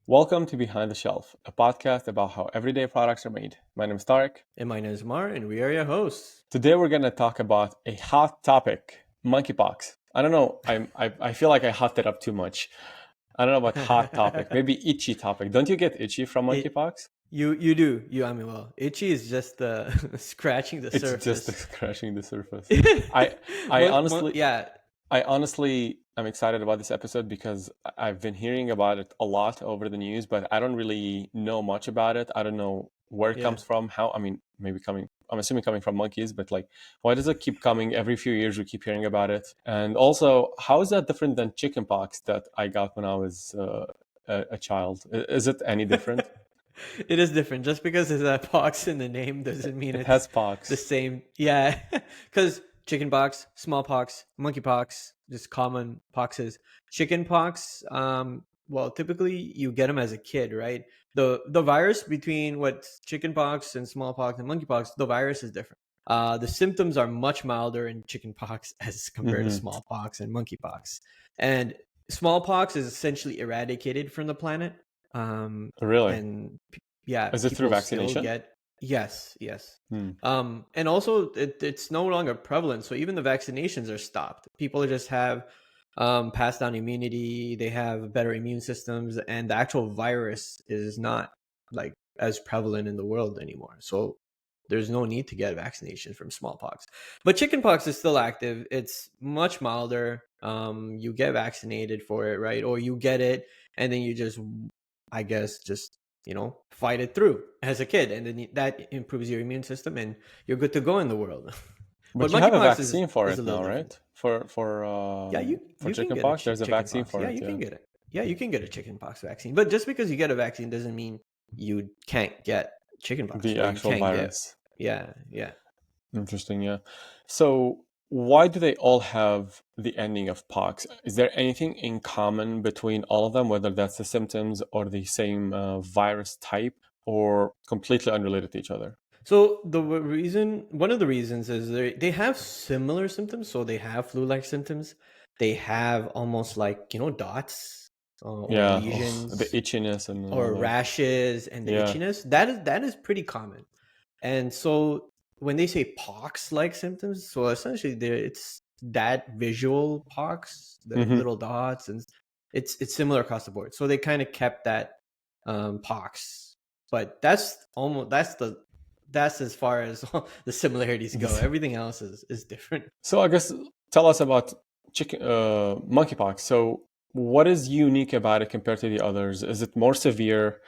Welcome to Behind the Shelf, a podcast about how everyday products are made. My name is Tarek. And my name is Mar, and we are your hosts. Today we're going to talk about a hot topic, monkeypox. I don't know, I feel like I hopped it up too much. I don't know about hot topic, maybe itchy topic. Don't you get itchy from it monkeypox? you do itchy is just scratching the It's just surface. scratching the surface. I I honestly Yeah, I honestly am excited about this episode because I've been hearing about it a lot over the news, but I don't really know much about it. I don't know where it yeah. comes from, how, I mean, maybe coming, I'm assuming coming from monkeys, but like, why does it keep coming every few years? We keep hearing about it. And also, how is that different than chickenpox that I got when I was a child? Is it any different? It is different. Just because there's a pox in the name doesn't mean It it's has the pox. same. Yeah, because chickenpox, smallpox, monkeypox, just common poxes. Chickenpox, well, typically you get them as a kid, right? The virus between what chickenpox and smallpox and monkeypox, the virus is different. The symptoms are much milder in chickenpox as compared to Hmm. smallpox and monkeypox. And smallpox is essentially eradicated from the planet. Um, Really? and yeah, Is it through people still vaccination? get yes. Hmm. And also it's no longer prevalent, so even the vaccinations are stopped. People just have passed down immunity, they have better immune systems, and the actual virus is not like as prevalent in the world anymore. So there's no need to get vaccination from smallpox. But chickenpox is still active. It's much milder. You get vaccinated for it, right? Or you get it and then you just, I guess, just fight it through as a kid, and then that improves your immune system, and you're good to go in the world. But But you have a monkeypox is vaccine for is a it little now, different. right? Yeah, For you can get a chickenpox, there's a vaccine chickenpox. for Yeah, it. you Yeah, can get it. Yeah, you can get a chickenpox vaccine. But just because you get a vaccine doesn't mean you can't get chickenpox, the or you actual can't get. virus. Yeah. Interesting. Yeah. So why do they all have the ending of pox? Is there anything in common between all of them, whether that's the symptoms or the same virus type, or completely unrelated to each other? So one of the reasons is they have similar symptoms. So they have flu-like symptoms. They have almost like dots or Yeah. Oh, the lesions itchiness and all or that. rashes and the Yeah. itchiness. That is pretty common. And so when they say pox-like symptoms, so essentially it's that visual pox, the Hmm. little dots, and it's similar across the board. So they kind of kept that pox, but that's as far as the similarities go. Everything else is different. So I guess tell us about monkeypox. So what is unique about it compared to the others? Is it more severe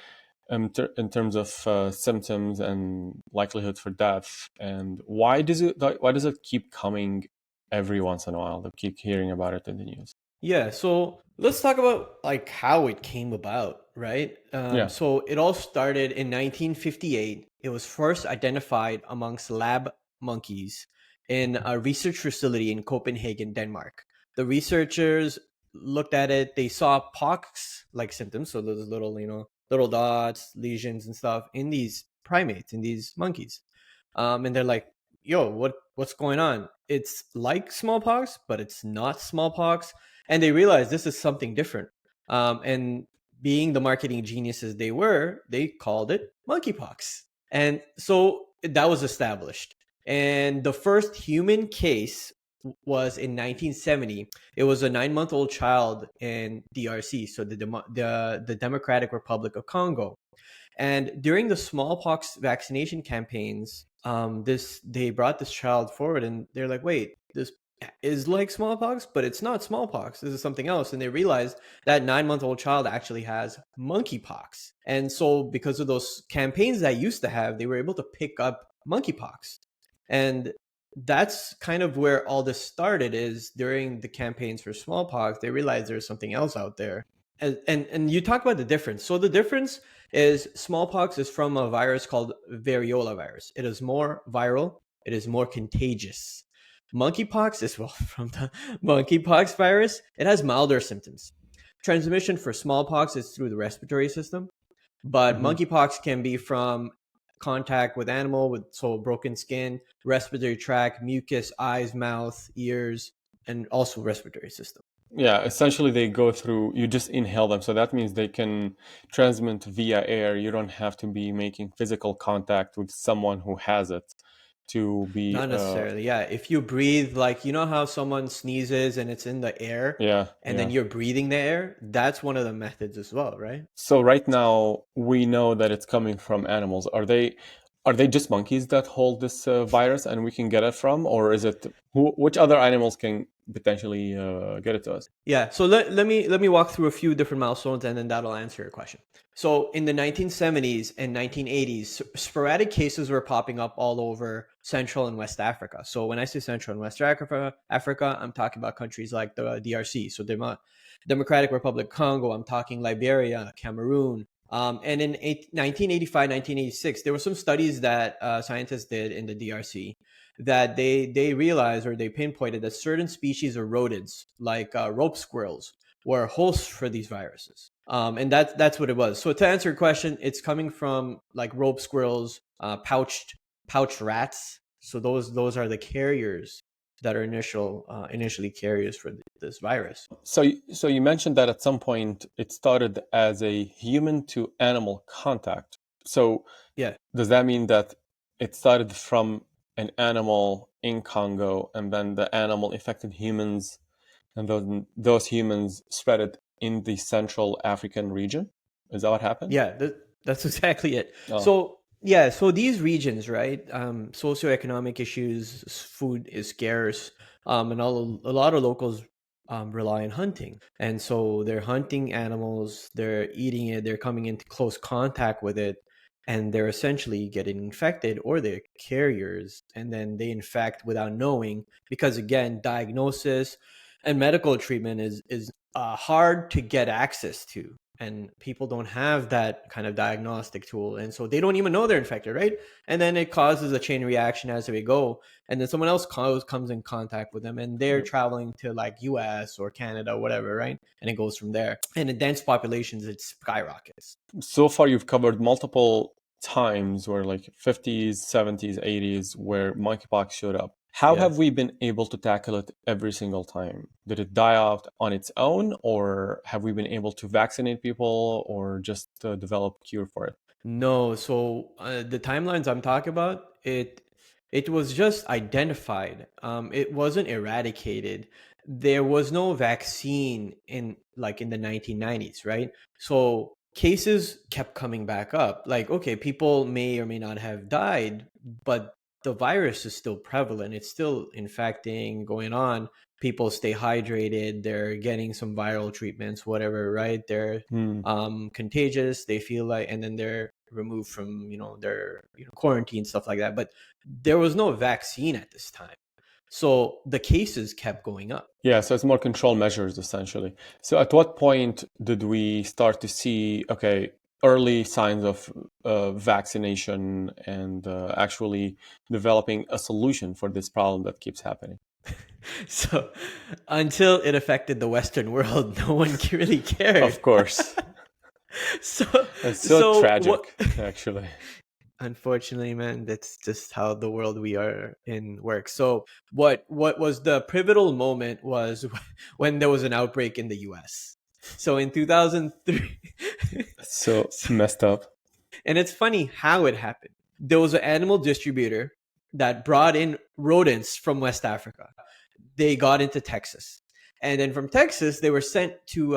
in terms of symptoms and likelihood for death? And why does it keep coming every once in a while? They keep hearing about it in the news. Yeah, so let's talk about like how it came about, right? Yeah. So it all started in 1958. It was first identified amongst lab monkeys in a research facility in Copenhagen, Denmark. The researchers looked at it. They saw pox-like symptoms, so those little, little dots, lesions, and stuff in these primates, in these monkeys. And they're like, "Yo, what's going on? It's like smallpox, but it's not smallpox." And they realized this is something different. And being the marketing geniuses they were, they called it monkeypox. And so that was established. And the first human case was in 1970. It was a 9-month-old child in DRC, so the Democratic Republic of Congo. And during the smallpox vaccination campaigns, this they brought this child forward, and they're like, "Wait, this is like smallpox, but it's not smallpox. This is something else." And they realized that 9-month-old child actually has monkeypox. And so, because of those campaigns that I used to have, they were able to pick up monkeypox. And that's kind of where all this started. Is during the campaigns for smallpox, they realized there's something else out there. And you talk about the difference. So the difference is smallpox is from a virus called variola virus. It is more viral. It is more contagious. Monkeypox is, well, from the monkeypox virus. It has milder symptoms. Transmission for smallpox is through the respiratory system, but Hmm. monkeypox can be from contact with animal, with so broken skin, respiratory tract, mucus, eyes, mouth, ears, and also respiratory system. Yeah, essentially they go through, you just inhale them. So that means they can transmit via air. You don't have to be making physical contact with someone who has it to be, Not necessarily. Yeah. If you breathe, like, you know how someone sneezes and it's in the air yeah, and then yeah. you're breathing the air? That's one of the methods as well, right? So right now we know that it's coming from animals. Are they just monkeys that hold this virus and we can get it from, or is it which other animals can potentially get it to us? Yeah. So let me walk through a few different milestones and then that'll answer your question. So in the 1970s and 1980s, sporadic cases were popping up all over Central and West Africa. So when I say Central and West Africa, I'm talking about countries like the DRC, so Democratic Republic of Congo. I'm talking Liberia, Cameroon. And in 1985, 1986, there were some studies that scientists did in the DRC that they realized or they pinpointed that certain species of rodents, like rope squirrels, were hosts for these viruses. And that's what it was. So to answer your question, it's coming from like rope squirrels, pouched rats. So those are the carriers that are initially carriers for this virus. So you mentioned that at some point it started as a human to animal contact. So Yeah. does that mean that it started from an animal in Congo and then the animal infected humans and those humans spread it in the Central African region? Is that what happened? Yeah, that's exactly it. Oh, So yeah, so these regions, right? Socioeconomic issues, food is scarce, and a lot of locals rely on hunting, and so they're hunting animals, they're eating it, they're coming into close contact with it, and they're essentially getting infected or they're carriers, and then they infect without knowing because again, diagnosis and medical treatment is hard to get access to and people don't have that kind of diagnostic tool and so they don't even know they're infected, right? And then it causes a chain reaction as they go and then someone else comes in contact with them and they're traveling to like US or Canada, whatever, right? And it goes from there, and in dense populations it skyrockets. so far you've covered multiple times where like 50s, 70s, 80s where monkeypox showed up. How Yeah. have we been able to tackle it every single time? Did it die out on its own, or have we been able to vaccinate people or just develop a cure for it? No, so the timelines I'm talking about, it was just identified. It wasn't eradicated. There was no vaccine in like in the 1990s, right? So cases kept coming back up. Like, okay, people may or may not have died, but the virus is still prevalent. It's still infecting, going on. People stay hydrated. They're getting some viral treatments, whatever, right? They're Hmm. contagious, they feel like, and then they're removed from their quarantine, stuff like that, but there was no vaccine at this time, so the cases kept going up. Yeah, so it's more control measures essentially. So at what point did we start to see, okay, early signs of vaccination and actually developing a solution for this problem that keeps happening? So until it affected the Western world, no one really cared. Of course. so It's so so what tragic, actually. unfortunately, man, that's just how the world we are in works. So what was the pivotal moment was when there was an outbreak in the US. So in 2003 It's so so, messed up. and it's funny how it happened. There was an animal distributor that brought in rodents from West Africa. They got into Texas. And then from Texas, they were sent to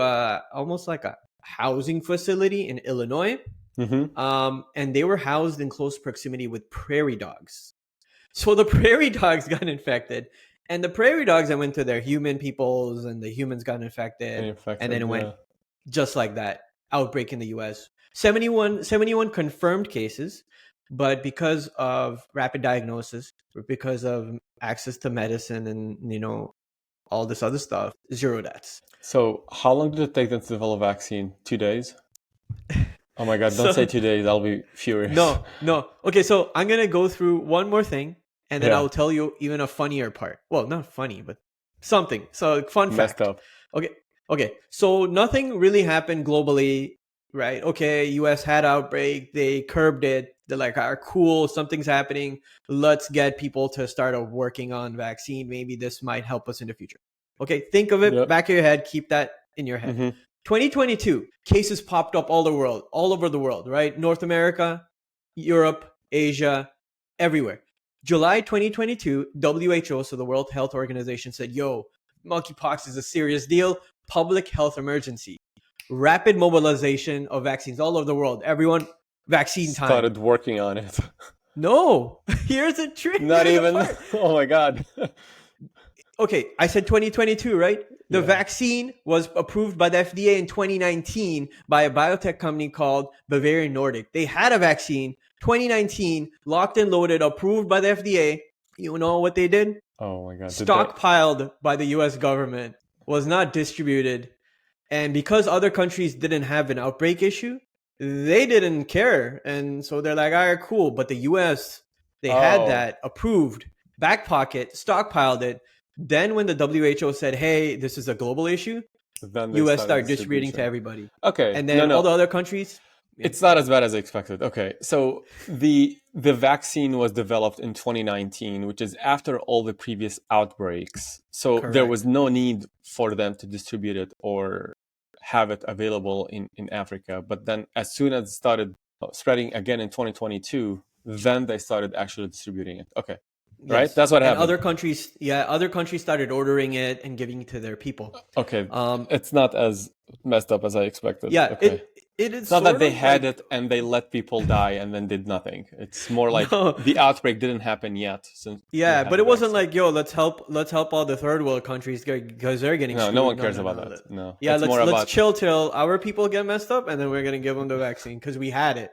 almost like a housing facility in Illinois. Hmm. And they were housed in close proximity with prairie dogs. So the prairie dogs got infected. And the prairie dogs that went to their human peoples, and the humans got infected. And then Infected, it went yeah. just like that. Outbreak in the US. 71 confirmed cases, but because of rapid diagnosis, or because of access to medicine and all this other stuff, zero deaths. So how long did it take them to develop a vaccine? 2 days? Oh my God, don't say So 2 days. I'll be furious. no. Okay, so I'm gonna go through one more thing, and then Yeah, I'll tell you even a funnier part. Well, not funny, but something. So fun messed fact. up. Okay, okay. So nothing really happened globally, right? Okay, U.S. had outbreak. They curbed it. They're like, "Are cool. Something's happening. Let's get people to start working on vaccine. Maybe this might help us in the future." Okay, think of it Yep. back of your head. Keep that in your head. Hmm. 2022 cases popped up all over the world, right? North America, Europe, Asia, everywhere. July 2022, WHO, so the World Health Organization, said, "Yo, monkeypox is a serious deal, public health emergency." Rapid mobilization of vaccines all over the world. Everyone, vaccine time. Started working on it. No, here's a trick. Not Here's a even. part. Oh my god. Okay, I said 2022, right? The Yeah. vaccine was approved by the FDA in 2019 by a biotech company called Bavarian Nordic. They had a vaccine, 2019, locked and loaded, approved by the FDA. You know what they did? Oh my god. Did they? Stockpiled by the US government, was not distributed. And because other countries didn't have an outbreak issue, they didn't care. And so they're like, all right, cool. But the US, they had Oh, that approved, back pocket, stockpiled it. Then when the WHO said, hey, this is a global issue, then they US started started distributing to distribution. everybody. Okay. And No, then all no. the other countries, yeah, It's not as bad as I expected. Okay. So the vaccine was developed in 2019, which is after all the previous outbreaks. So there was correct. no need for them to distribute it or have it available in Africa. But then as soon as it started spreading again in 2022, then they started actually distributing it. Okay. Right? Yes. That's what And happened. other countries started ordering it and giving it to their people. Okay. Um, It's not as messed up as I expected. yeah, Okay. it is It's not that sort they of had like it and they let people die and then did nothing. It's more like no. the outbreak didn't happen yet since they Yeah, had but the it wasn't vaccine. like, yo, let's help all the third world countries because they're getting No, no screwed. one No, cares no, about no. that. No, Yeah, it's more let's about. chill till our people get messed up, and then we're gonna give them the vaccine because we had it.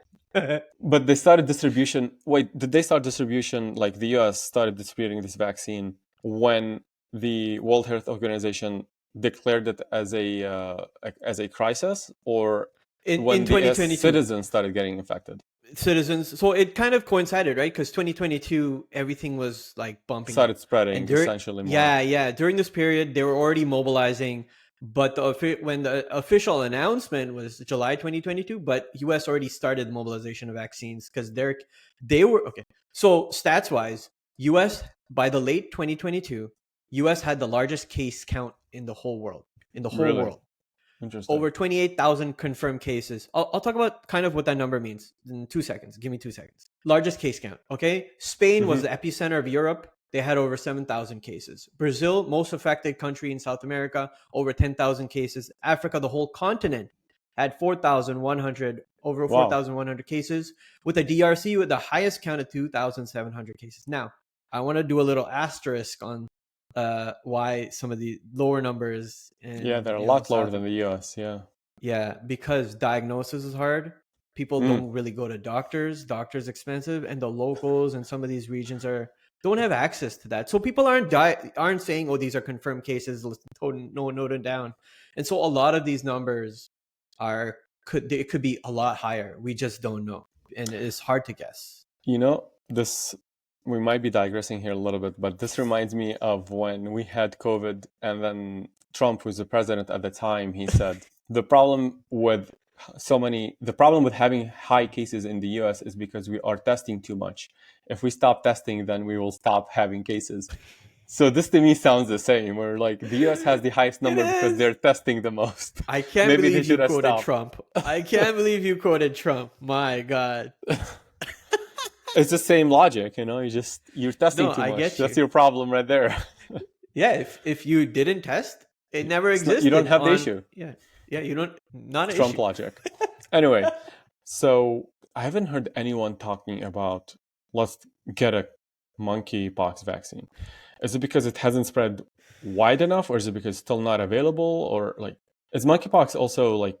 But they started distribution. Wait, did they start distribution? Like the U.S. started distributing this vaccine when the World Health Organization declared it as a crisis, or in when the US 2022, citizens started getting infected, citizens. So it kind of coincided, right? Because 2022, everything was like bumping started up, and spreading essentially more. during this period, they were already mobilizing. But when the official announcement was July 2022, but US already started mobilization of vaccines because they were okay. So stats wise, US by the late 2022, US had the largest case count in the whole world. In the whole Really world, interesting. over 28,000 confirmed cases. I'll talk about kind of what that number means in 2 seconds. Give me 2 seconds. Largest case count. Okay. Spain was Hmm. the epicenter of Europe. They had over 7,000 cases. Brazil, most affected country in South America, over 10,000 cases. Africa, the whole continent, had 4,100, over Wow. 4,100 cases, with the DRC with the highest count of 2,700 cases. Now, I want to do a little asterisk on why some of the lower numbers Yeah, in they're a lot lower South. than the US. Yeah. Yeah, because diagnosis is hard. People Mm. don't really go to doctors. Doctors expensive, and the locals in some of these regions don't have access to that. So people aren't saying, "Oh, these are confirmed cases." Let's note it down. And so a lot of these numbers it could be a lot higher. We just don't know, and it's hard to guess. You know, this we might be digressing here a little bit, but this reminds me of when we had COVID and then Trump, who's the president at the time, he said the problem with having high cases in the US is because we are testing too much. If we stop testing, then we will stop having cases. So this to me sounds the same. Where like the US has the highest It number because is. they're testing the most. I can't Maybe they believe you should have quoted stopped. Trump. I can't believe you quoted Trump. My God. It's the same logic, you're testing No, too I much. get That's you. your problem right there. Yeah, if you didn't test, it never You don't existed have the on. issue. Yeah, you don't, not It's an Trump issue. logic. Anyway, so I haven't heard anyone talking about let's get a monkeypox vaccine. Is it because it hasn't spread wide enough, or is it because it's still not available, or like is monkeypox also like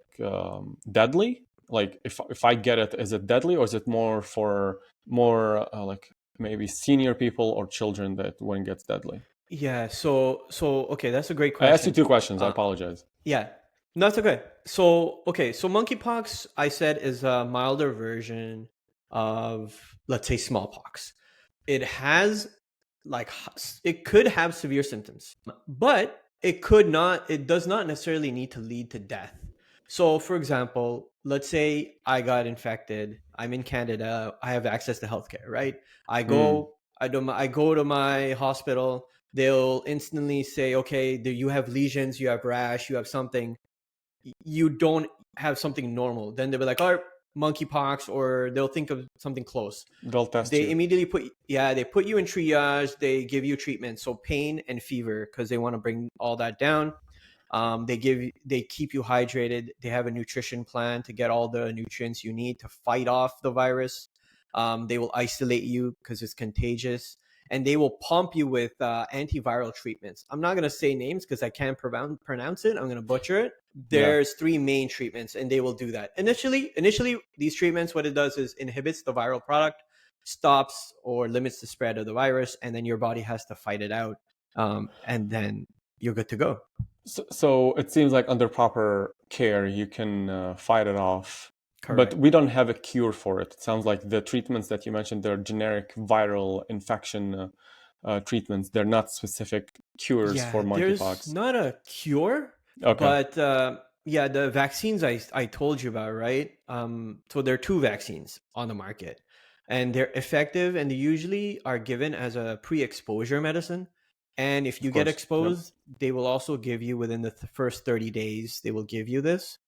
deadly? Like if I get it, is it deadly, or is it more for more like maybe senior people or children that when it gets deadly? Yeah, so okay, that's a great I asked you question. two questions. I Uh, apologize. yeah, no, that's okay. So monkeypox, I said, is a milder version of, let's say, smallpox. It has it could have severe symptoms, but it does not necessarily need to lead to death. So for example, let's say I got infected, I'm in Canada, I have access to healthcare, right? I Mm, go I go to my hospital, they'll instantly say, okay, you have lesions, you have rash, you have something, you don't have something normal. Then they'll be like, oh, monkeypox, or they'll think of something close. They'll test They you. immediately they put you in triage. They give you treatment, so pain and fever, because they want to bring all that down. They keep you hydrated. They have a nutrition plan to get all the nutrients you need to fight off the virus. They will isolate you because it's contagious, and they will pump you with antiviral treatments. I'm not gonna say names because I can't pronounce it. I'm gonna butcher it. Yeah. There's three main treatments, and they will do that. Initially, these treatments, what it does is inhibits the viral product, stops or limits the spread of the virus, and then your body has to fight it out, and then you're good to go. So it seems like under proper care, you can fight it off. But Correct. we don't have a cure for it. It sounds like the treatments that you mentioned, they're generic viral infection treatments. They're not specific cures for Yeah, there's monkeypox. not a cure, Okay. but yeah, the vaccines I told you about, right? So there are two vaccines on the market, and they're effective, and they usually are given as a pre-exposure medicine. And if Of you get course. Yep. exposed, they will also give you within the first 30 days. They will give you this,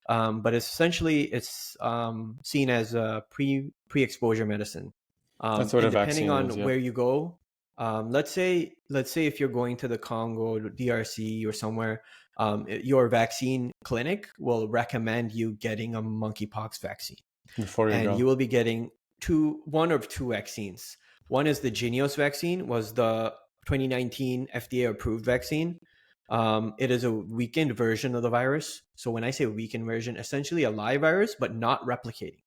but it's seen as a pre-exposure medicine. That's what a And depending vaccine is. on Yep. where you go, let's say if you're going to the Congo, DRC, or somewhere, your vaccine clinic will recommend you getting a monkeypox vaccine, Before you and go. you will be getting one of two vaccines. One is the Genios vaccine, was the 2019 FDA approved vaccine. It is a weakened version of the virus. So when I say weakened version, essentially a live virus, but not replicating.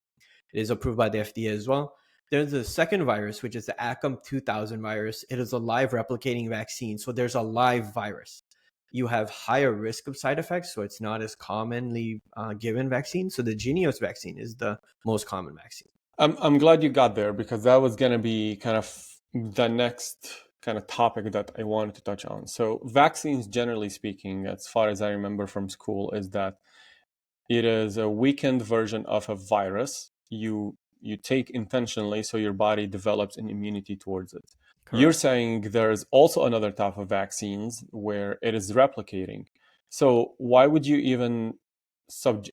It is approved by the FDA as well. There's a second virus, which is the ACM2000 virus. It is a live replicating vaccine. So there's a live virus. You have higher risk of side effects, so it's not as commonly given vaccine. So the Genios vaccine is the most common vaccine. I'm glad you got there because that was gonna be kind of the next kind of topic that I wanted to touch on. So vaccines, generally speaking, as far as I remember from school, is that it is a weakened version of a virus you take intentionally so your body develops an immunity towards it. You're Correct. saying there's also another type of vaccines where it is replicating. So why would you even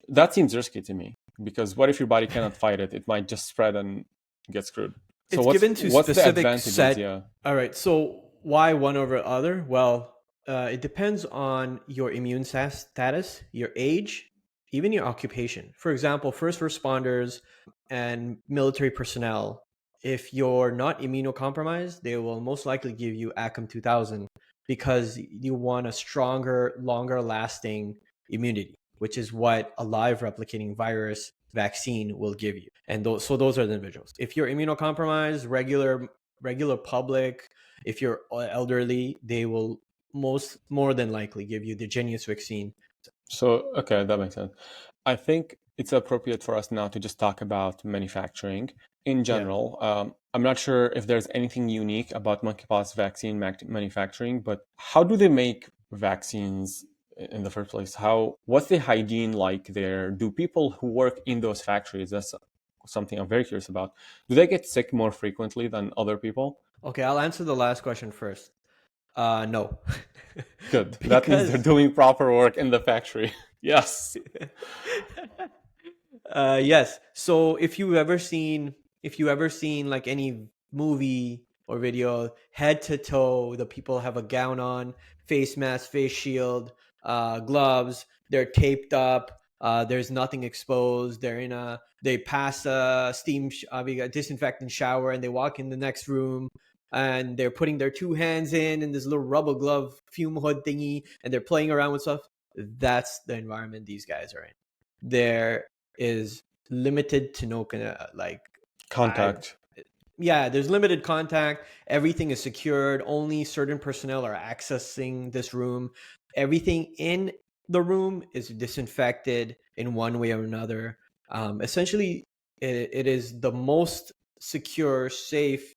that seems risky to me because what if your body cannot fight it? It might just spread and get screwed. So It's what's given to what's the specific advantages? set. Yeah. All right. So why one over other? Well, it depends on your immune status, your age, even your occupation. For example, first responders and military personnel, if you're not immunocompromised, they will most likely give you ACM2000 because you want a stronger, longer lasting immunity, which is what a live replicating virus vaccine will give you. And those are the individuals. If you're immunocompromised, regular public, if you're elderly, they will more than likely give you the Genius vaccine. So, okay, that makes sense. I think it's appropriate for us now to just talk about manufacturing in Yeah. general. I'm not sure if there's anything unique about monkeypox vaccine manufacturing, but how do they make vaccines in the first place? What's the hygiene like there? Do people who work in those factories, that's something I'm very curious about, do they get sick more frequently than other people? Okay, I'll answer the last question first. No. Good. That means they're Because doing proper work in the factory. Yes. yes. So if you ever seen like any movie or video, head to toe, the people have a gown on, face mask, face shield, gloves. They're taped up. There's nothing exposed. They pass a disinfectant shower, and they walk in the next room. And they're putting their two hands in this little rubber glove fume hood thingy, and they're playing around with stuff. That's the environment these guys are in. There is limited to no like I Contact. yeah, there's limited contact. Everything is secured. Only certain personnel are accessing this room. Everything in the room is disinfected in one way or another. Essentially, it is the most secure, safe,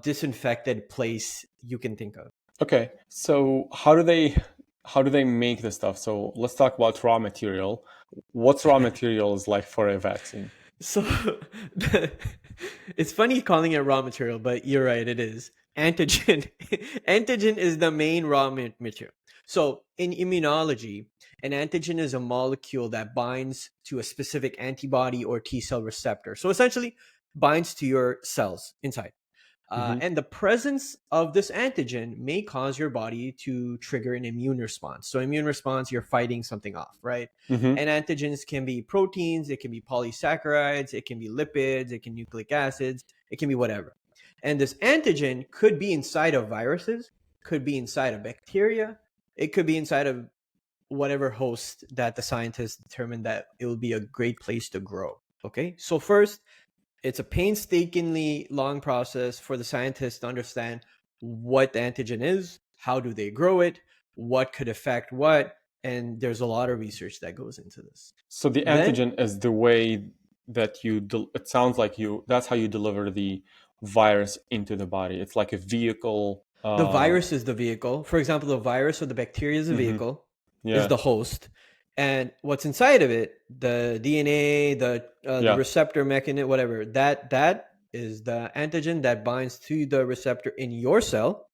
disinfected place you can think of. Okay, so how do they make this stuff? So let's talk about raw material. What's raw materials like for a vaccine? So it's funny calling it raw material, but you're right, it is. Antigen antigen is the main raw material. So in immunology, an antigen is a molecule that binds to a specific antibody or T cell receptor. So essentially binds to your cells inside. Mm-hmm. And the presence of this antigen may cause your body to trigger an immune response. So, immune response, you're fighting something off, right? Mm-hmm. And antigens can be proteins, it can be polysaccharides, it can be lipids, it can be nucleic acids, it can be whatever. And this antigen could be inside of viruses, could be inside of bacteria, it could be inside of whatever host that the scientists determined that it will be a great place to grow. Okay, so first, it's a painstakingly long process for the scientists to understand what the antigen is, how do they grow it, what could affect what, and there's a lot of research that goes into this. So the Then antigen is the way that it sounds like that's how you deliver the virus into the body. It's like a vehicle. the virus is the vehicle. For example, the virus or the bacteria is the Mm-hmm. vehicle, is Yeah. the host, and what's inside of it, the DNA, the Yeah. receptor mechanism, whatever, that is the antigen that binds to the receptor in your cell.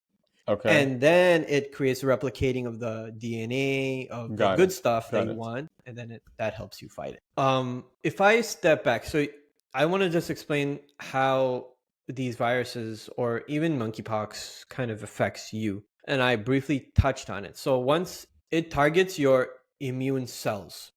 Okay. And then it creates a replicating of the DNA of the Got good it. stuff that Got you it. want, and then that helps you fight it. If I step back, so I want to just explain how these viruses or even monkeypox kind of affects you, and I briefly touched on it. So once it targets your immune cells,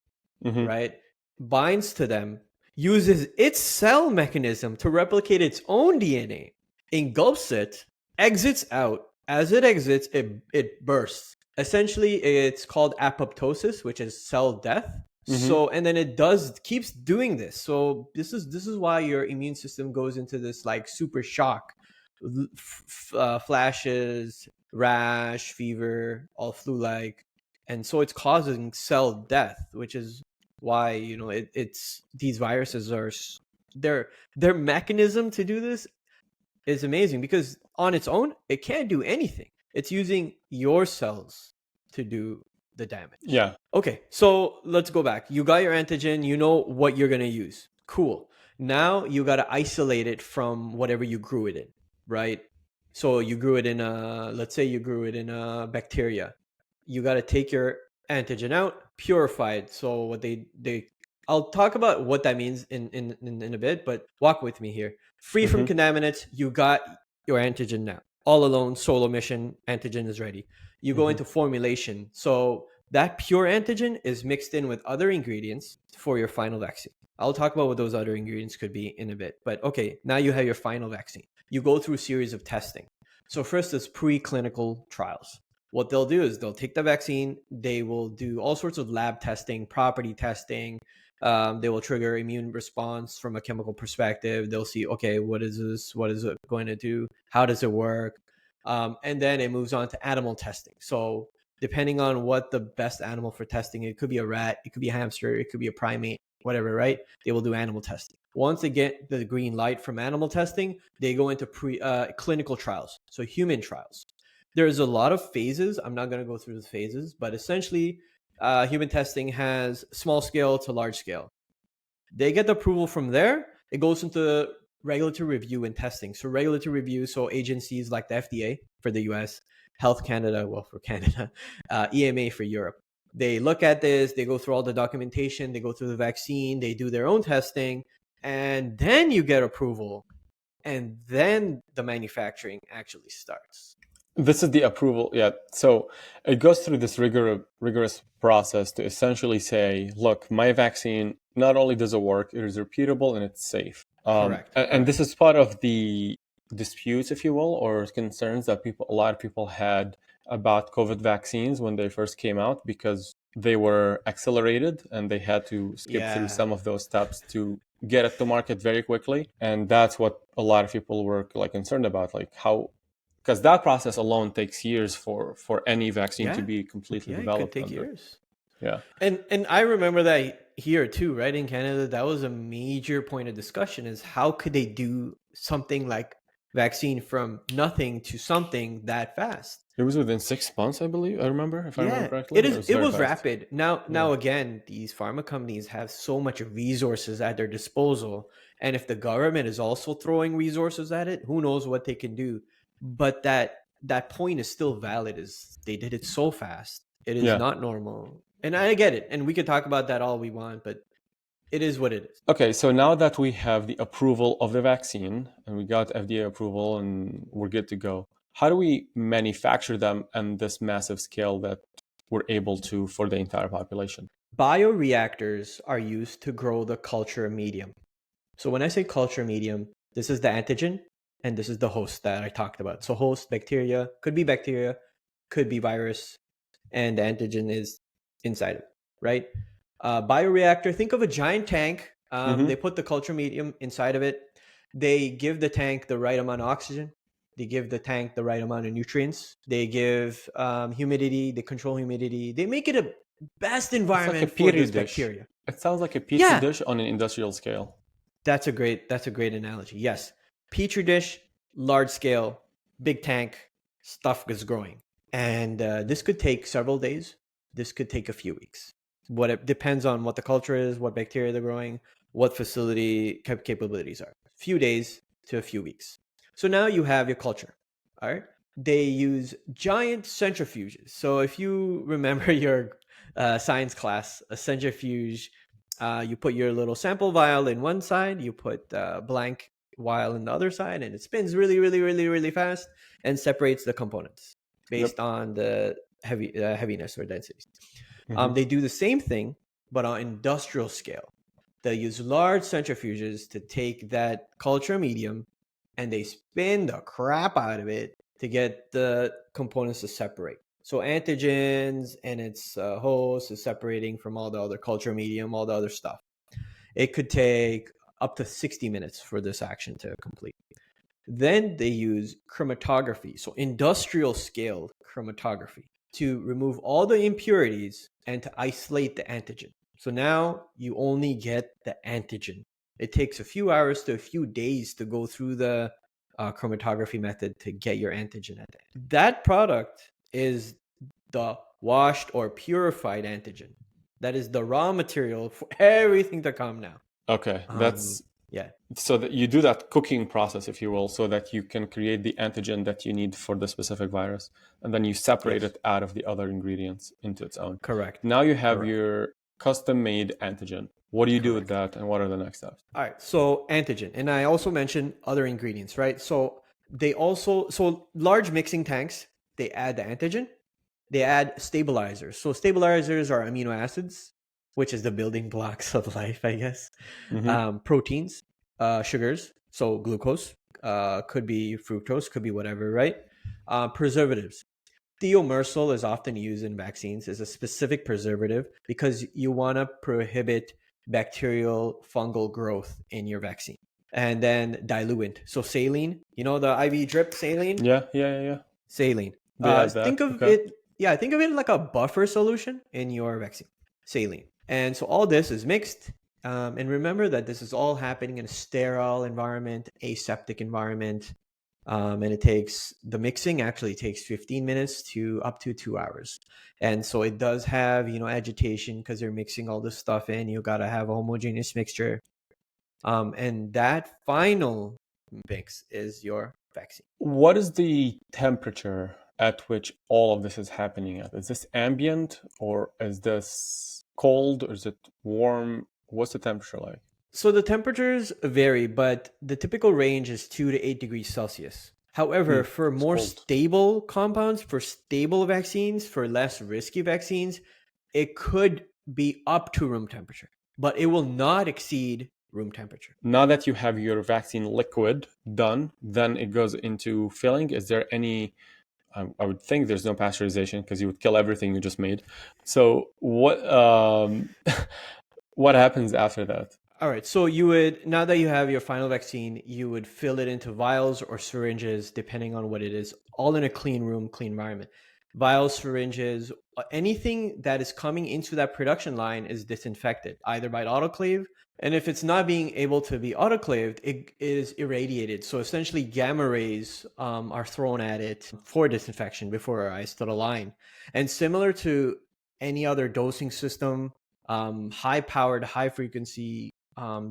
Mm-hmm. right, binds to them, uses its cell mechanism to replicate its own DNA, engulfs it, exits out. As it exits, it bursts. Essentially, it's called apoptosis, which is cell death. Mm-hmm. So, and then it keeps doing this. So this is why your immune system goes into this like super shock, flashes, rash, fever, all flu-like, and so it's causing cell death, which is why it's these viruses are their mechanism to do this is amazing, because on its own it can't do anything. It's using your cells to do the damage. Yeah. Okay, so let's go back. You got your antigen, you know what you're going to use. Cool. Now you got to isolate it from whatever you grew it in, right? So you grew it in let's say you grew it in a bacteria. You got to take your antigen out, purify it. So what they I'll talk about what that means in a bit, but walk with me here. Free from Mm-hmm. contaminants, you got your antigen now. All alone, solo mission, antigen is ready. You go Mm-hmm. into formulation. So that pure antigen is mixed in with other ingredients for your final vaccine. I'll talk about what those other ingredients could be in a bit. But okay, now you have your final vaccine. You go through a series of testing. So first is preclinical trials. What they'll do is they'll take the vaccine, they will do all sorts of lab testing, property testing. They will trigger immune response from a chemical perspective. They'll see, okay, what is this? What is it going to do? How does it work? And then it moves on to animal testing. So depending on what the best animal for testing, it could be a rat, it could be a hamster, it could be a primate, whatever, right? They will do animal testing. Once they get the green light from animal testing, they go into clinical trials, so human trials. There's a lot of phases. I'm not going to go through the phases, but essentially, human testing has small scale to large scale. They get the approval from there. It goes into regulatory review and testing. So regulatory review, so agencies like the FDA for the US, Health Canada, well, for Canada, EMA for Europe. They look at this, they go through all the documentation, they go through the vaccine, they do their own testing, and then you get approval. And then the manufacturing actually starts. This is the approval. Yeah. So it goes through this rigorous process to essentially say, look, my vaccine not only does it work, it is repeatable and it's safe. Correct. And this is part of the disputes, if you will, or concerns that a lot of people had about COVID vaccines when they first came out, because they were accelerated and they had to skip through Yeah. some of those steps to get it to market very quickly. And that's what a lot of people were like concerned about, like how, because that process alone takes years for any vaccine to Yeah. be completely Yeah, it could developed take under. years. Yeah. And I remember that here too, right? In Canada, that was a major point of discussion, is how could they do something like vaccine from nothing to something that fast? It was within 6 months, I believe. I remember, if I remember Yeah, correctly. it It is. was It very was fast. rapid. Now, Yeah. again, these pharma companies have so much resources at their disposal, and if the government is also throwing resources at it, who knows what they can do? but that point is still valid. Is they did it so fast. It is Yeah. not normal, and I get it. And we could talk about that all we want, but it is what it is. Okay, so now that we have the approval of the vaccine and we got FDA approval and we're good to go, how do we manufacture them on this massive scale that we're able to for the entire population? Bioreactors are used to grow the culture medium. So when I say culture medium, this is the antigen and this is the host that I talked about. So host, bacteria, could be virus, and the antigen is inside of it, right? Bioreactor, think of a giant tank. They put the culture medium inside of it. They give the tank the right amount of oxygen. They give the tank the right amount of nutrients. They give humidity. They control humidity. They make it a best It's like a environment for petri this dish. bacteria. It sounds like a petri Yeah, dish on an industrial scale. that's a great analogy. Yes, petri dish, large scale, big tank, stuff is growing, and this could take several days. This could take a few weeks. What it depends on what the culture is, what bacteria they're growing, what facility capabilities are. Few days to a few weeks. So now you have your culture. All right. They use giant centrifuges. So if you remember your science class, a centrifuge, you put your little sample vial in one side, you put blank vial in the other side, and it spins really, really, really, really fast and separates the components Yep. based on the heaviness or densities. Hmm. They do the same thing, but on industrial scale. They use large centrifuges to take that culture medium and they spin the crap out of it to get the components to separate. So antigens and its host is separating from all the other culture medium, all the other stuff. It could take up to 60 minutes for this action to complete. Then they use chromatography, so industrial scale chromatography, to remove all the impurities and to isolate the antigen. So now you only get the antigen. It takes a few hours to a few days to go through the chromatography method to get your antigen at the end. That product is the washed or purified antigen. That is the raw material for everything to come now. Okay, that's Yeah, so that you do that cooking process, if you will, so that you can create the antigen that you need for the specific virus, and then you separate yes, it out of the other ingredients into its own. correct, Now you have correct, your custom-made antigen. What do you do with correct. that, and what are the next steps? All right, so antigen, and I also mentioned other ingredients, right? So large mixing tanks, they add the antigen, they add stabilizers. So stabilizers are amino acids, which is the building blocks of life, I guess. Hmm. Proteins, sugars, so glucose, could be fructose, could be whatever, right? Preservatives. Thiomersal is often used in vaccines as a specific preservative because you want to prohibit bacterial fungal growth in your vaccine. And then diluent. So saline, you know the IV drip saline? Yeah. Saline. They add Think that. of Okay. it, yeah, think of it like a buffer solution in your vaccine. Saline. And so all this is mixed. And remember that this is all happening in a sterile environment, aseptic environment. And the mixing actually takes 15 minutes to up to 2 hours. And so it does have, agitation because you're mixing all this stuff in. You got to have a homogeneous mixture. And that final mix is your vaccine. What is the temperature at which all of this is happening at? Is this ambient, or is this cold, or is it warm? What's the temperature like? So the temperatures vary, but the typical range is 2 to 8 degrees Celsius. However, for It's more cold. stable compounds, for stable vaccines, for less risky vaccines, it could be up to room temperature, but it will not exceed room temperature. Now that you have your vaccine liquid done, then it goes into filling. Is there any? I would think there's no pasteurization because you would kill everything you just made. So what? What happens after that? All right, so you would, now that you have your final vaccine, you would fill it into vials or syringes, depending on what it is, all in a clean room, clean environment. Vials, syringes, anything that is coming into that production line is disinfected, either by autoclave, and if it's not being able to be autoclaved, it is irradiated. So essentially, gamma rays are thrown at it for disinfection before our eyes to the line. And similar to any other dosing system, high powered, high frequency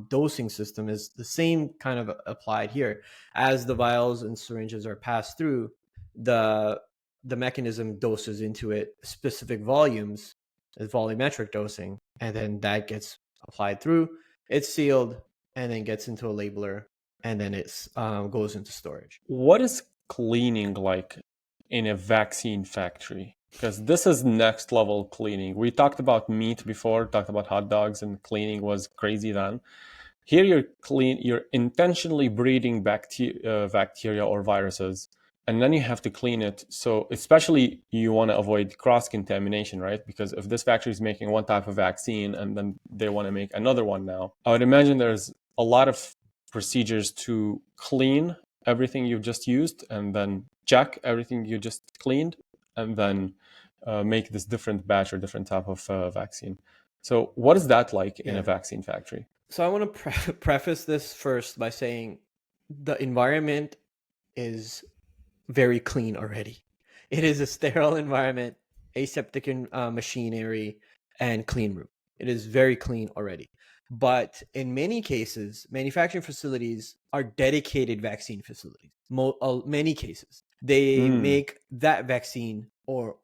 dosing system is the same kind of applied here. As the vials and syringes are passed through, the mechanism doses into it specific volumes, volumetric dosing, and then that gets applied through. It's sealed and then gets into a labeler, and then it's goes into storage. What is cleaning like in a vaccine factory? Because this is next level cleaning. We talked about meat before, talked about hot dogs, and cleaning was crazy then. Here you're intentionally breeding bacteria or viruses, and then you have to clean it. So especially you want to avoid cross contamination, right? Because if this factory is making one type of vaccine and then they want to make another one now, I would imagine there's a lot of procedures to clean everything you've just used and then check everything you just cleaned and then make this different batch or different type of vaccine. So what is that like in a vaccine factory? So I want to preface this first by saying the environment is very clean already. It is a sterile environment, aseptic machinery, and clean room. It is very clean already. But in many cases, manufacturing facilities are dedicated vaccine facilities. Many cases, they make that vaccine or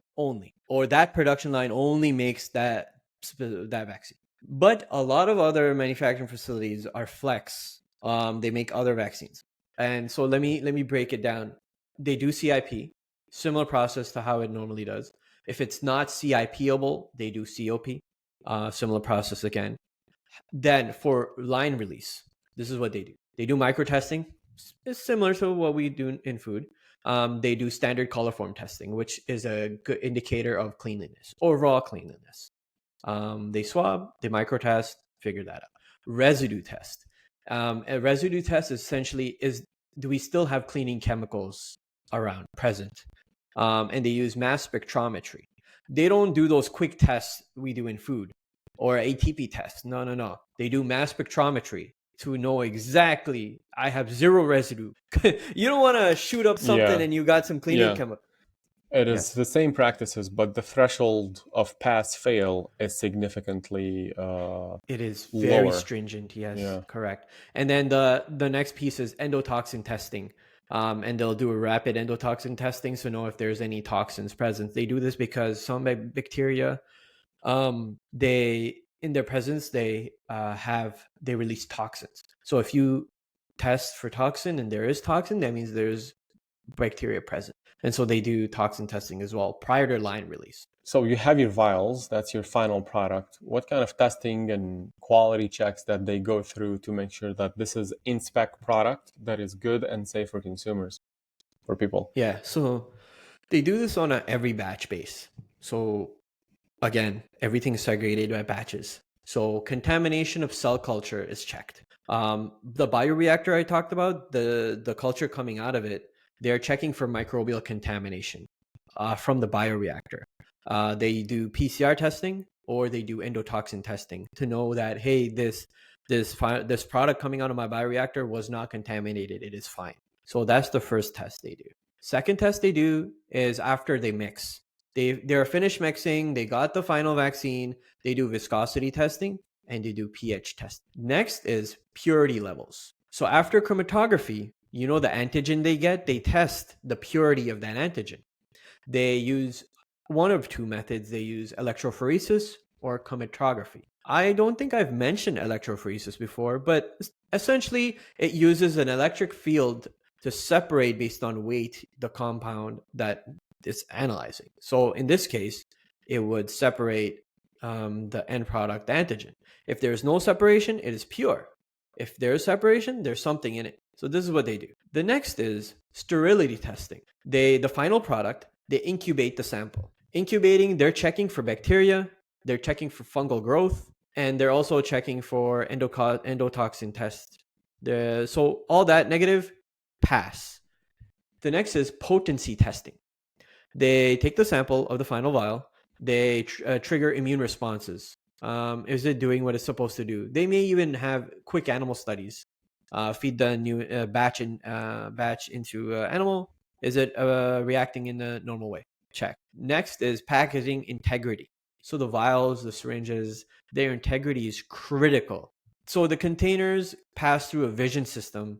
that production line only makes that vaccine. But a lot of other manufacturing facilities are flex. They make other vaccines. And so let me break it down. They do CIP, similar process to how it normally does. If it's not CIP-able, they do COP, similar process again. Then for line release, this is what they do. They do micro testing. It's similar to what we do in food. They do standard coliform testing, which is a good indicator of cleanliness, overall cleanliness. They swab, they micro test, figure that out. Residue test. A residue test essentially is, do we still have cleaning chemicals around present? And they use mass spectrometry. They don't do those quick tests we do in food or ATP tests. No. They do mass spectrometry to know exactly I have zero residue. You don't want to shoot up something and you got some cleaning chemical. It is the same practices, but the threshold of pass-fail is significantly it is very lower. stringent. Yes, correct. And then the next piece is endotoxin testing. And they'll do a rapid endotoxin testing to know if there's any toxins present. They do this because some bacteria, they in their presence they release toxins. So if you test for toxin and there is toxin, that means there's bacteria present. And so they do toxin testing as well prior to line release. So you have your vials, that's your final product. What kind of testing and quality checks that they go through to make sure that this is in-spec product that is good and safe for consumers, for people? Yeah, so they do this on a every batch base. So again, everything is segregated by batches. So contamination of cell culture is checked. The bioreactor I talked about, the culture coming out of it, they're checking for microbial contamination from the bioreactor. They do PCR testing or they do endotoxin testing to know that, hey, this product coming out of my bioreactor was not contaminated. It is fine. So that's the first test they do. Second test they do is after they mix. They're finished mixing. They got the final vaccine. They do viscosity testing and they do pH testing. Next is purity levels. So after chromatography, you know the antigen they get, they test the purity of that antigen. They use one of two methods. They use electrophoresis or chromatography. I don't think I've mentioned electrophoresis before, but essentially it uses an electric field to separate based on weight the compound that it's analyzing. So in this case, it would separate the end product, the antigen. If there's no separation, it is pure. If there's separation, there's something in it. So this is what they do. The next is sterility testing. The final product, they incubate the sample. Incubating, they're checking for bacteria, they're checking for fungal growth, and they're also checking for endotoxin tests. So all that negative, pass. The next is potency testing. They take the sample of the final vial, they trigger immune responses. Is it doing what it's supposed to do? They may even have quick animal studies. Feed the new batch into animal. Is it reacting in the normal way? Check. Next is packaging integrity. So the vials, the syringes, their integrity is critical. So the containers pass through a vision system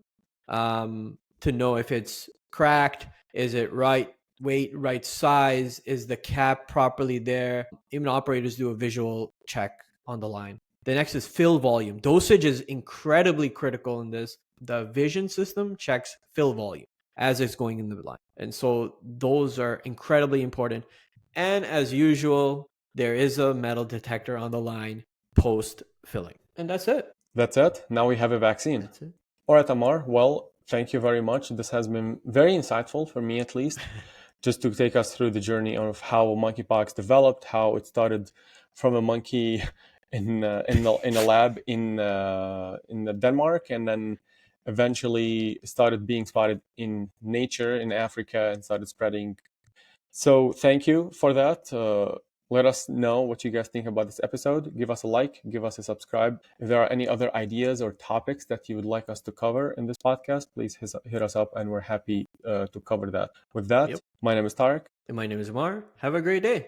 to know if it's cracked, is it right weight, right size, is the cap properly there. Even operators do a visual check on the line. The next is fill volume. Dosage is incredibly critical in this. The vision system checks fill volume as it's going in the line. And so those are incredibly important. And as usual, there is a metal detector on the line post filling. And that's it. That's it. Now we have a vaccine. That's it. All right, Amar. Well, thank you very much. This has been very insightful for me, at least, just to take us through the journey of how monkeypox developed, how it started from a monkey in a lab in Denmark, and then eventually started being spotted in nature in Africa and started spreading. So thank you for that. Let us know what you guys think about this episode. Give us a like, give us a subscribe. If there are any other ideas or topics that you would like us to cover in this podcast, please hit us up and we're happy to cover that. With that, Yep. my name is Tarek. And my name is Amar. Have a great day.